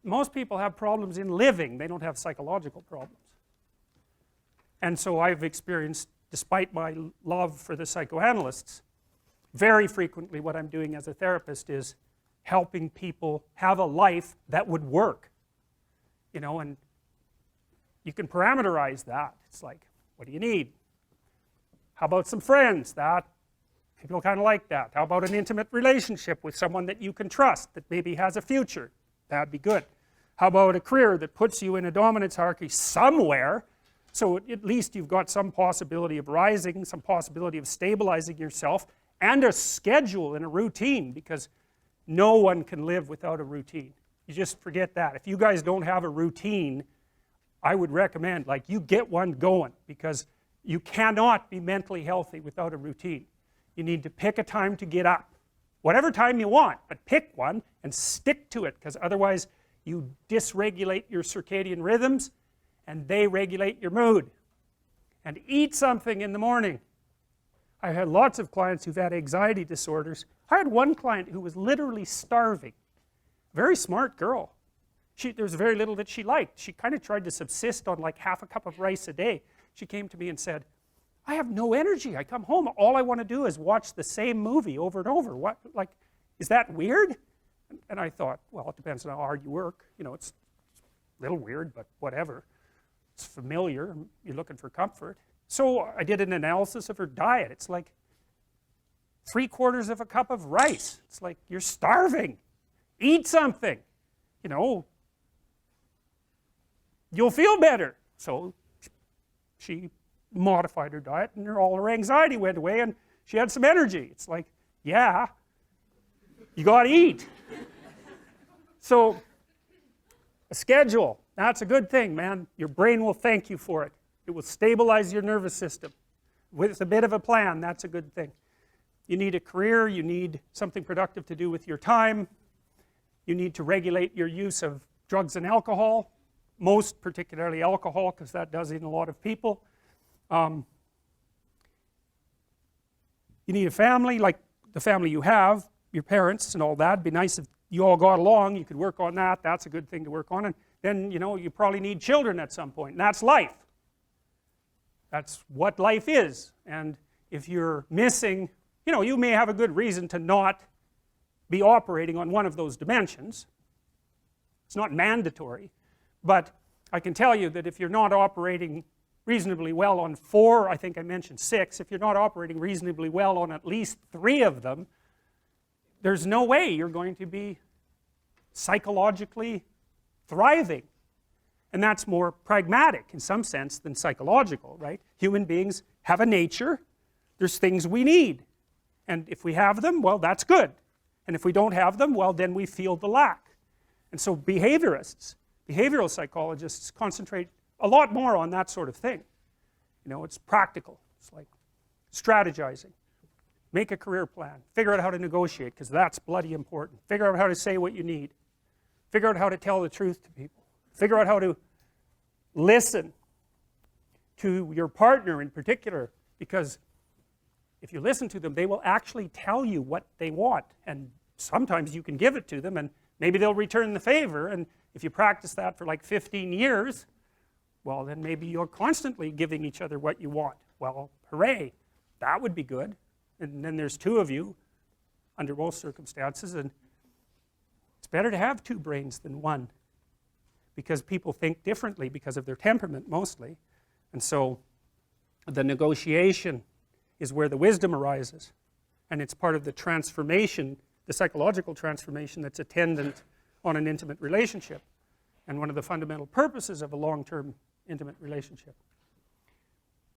most people have problems in living, they don't have psychological problems. And so I've experienced, despite my love for the psychoanalysts, very frequently what I'm doing as a therapist is helping people have a life that would work. You know, and you can parameterize that. It's like, what do you need? How about some friends? That people kind of like that. How about an intimate relationship with someone that you can trust, that maybe has a future? That'd be good. How about a career that puts you in a dominance hierarchy somewhere, so at least you've got some possibility of rising, some possibility of stabilizing yourself, and a schedule and a routine, because no one can live without a routine. You just forget that. If you guys don't have a routine, I would recommend, like, you get one going, because you cannot be mentally healthy without a routine. You need to pick a time to get up, whatever time you want, but pick one and stick to it, because otherwise you dysregulate your circadian rhythms and they regulate your mood. And eat something in the morning. I've had lots of clients who've had anxiety disorders. I had one client who was literally starving. Very smart girl. There was very little that she liked. She kind of tried to subsist on like half a cup of rice a day. She came to me and said, I have no energy. I come home, all I want to do is watch the same movie over and over. What, like, is that weird? And I thought, well, it depends on how hard you work. You know, it's a little weird, but whatever. It's familiar. You're looking for comfort. So I did an analysis of her diet. It's like 3/4 of a cup of rice. It's like, you're starving. Eat something. You know, you'll feel better. So she modified her diet, and all her anxiety went away, and she had some energy. It's like, yeah, you got to eat. So a schedule, that's a good thing, man. Your brain will thank you for it. It will stabilize your nervous system. With a bit of a plan, that's a good thing. You need a career, you need something productive to do with your time. You need to regulate your use of drugs and alcohol, most particularly alcohol, because that does in a lot of people. You need a family, like the family you have, your parents and all that. It'd be nice if you all got along, you could work on that. That's a good thing to work on. And then, you know, you probably need children at some point, and that's life. That's what life is. And if you're missing, you know, you may have a good reason to not be operating on one of those dimensions. It's not mandatory, but I can tell you that if you're not operating reasonably well on 4, I think I mentioned 6, if you're not operating reasonably well on at least 3 of them, there's no way you're going to be psychologically thriving. And that's more pragmatic in some sense than psychological, right? Human beings have a nature. There's things we need. And if we have them, well, that's good. And if we don't have them, well, then we feel the lack. And so behaviorists, behavioral psychologists concentrate a lot more on that sort of thing. You know, it's practical. It's like strategizing. Make a career plan. Figure out how to negotiate, because that's bloody important. Figure out how to say what you need. Figure out how to tell the truth to people. Figure out how to listen to your partner in particular, because if you listen to them, they will actually tell you what they want, and sometimes you can give it to them and maybe they'll return the favor, and if you practice that for like 15 years, well, then maybe you're constantly giving each other what you want. Well, hooray, that would be good. And then there's 2 of you under most circumstances, and it's better to have 2 brains than 1, because people think differently because of their temperament mostly. And so the negotiation is where the wisdom arises, and it's part of the transformation, the psychological transformation that's attendant on an intimate relationship, and one of the fundamental purposes of a long-term intimate relationship.